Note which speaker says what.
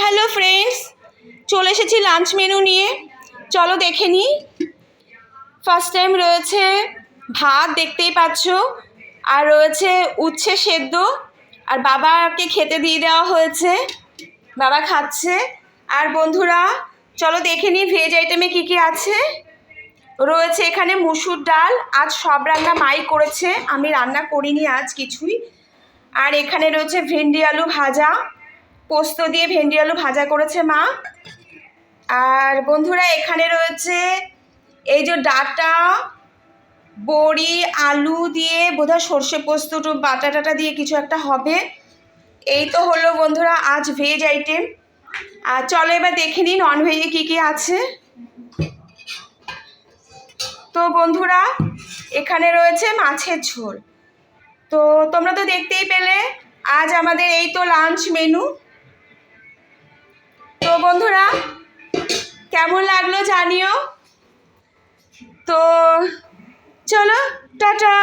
Speaker 1: Hello friends, চলে এসেছি lunch menu নিয়ে। চলো দেখে নিই। ফার্স্ট টাইম রয়েছে ভাত, দেখতেই পাচ্ছ, আর রয়েছে উচ্ছে সেদ্ধ, আর বাবাকে খেতে দিয়ে দেওয়া হয়েছে, বাবা খাচ্ছে। আর বন্ধুরা চলো দেখে নিই ভেজ আইটেমে কী কী আছে। রয়েছে এখানে মুসুর ডাল, আজ সব রান্না মাই করেছে, আমি রান্না করিনি আজ কিছুই। আর এখানে রয়েছে ভেন্ডি আলু ভাজা, পোস্ত দিয়ে ভেন্ডি আলু ভাজা করেছে মা। আর বন্ধুরা এখানে রয়েছে এই যে ডাঁটা, বড়ি, আলু দিয়ে বোধহয় সর্ষে পোস্ত বাটা টাটা দিয়ে কিছু একটা হবে। এই তো হলো বন্ধুরা আজ ভেজ আইটেম। আর চলো এবার দেখে নিই ননভেজে কী কী আছে। তো বন্ধুরা এখানে রয়েছে মাছের ঝোল। তো তোমরা তো দেখতেই পেলে আজ আমাদের এই তো লাঞ্চ মেনু। তো বন্ধুরা কেমন লাগলো জানিও। তো চলো টাটা।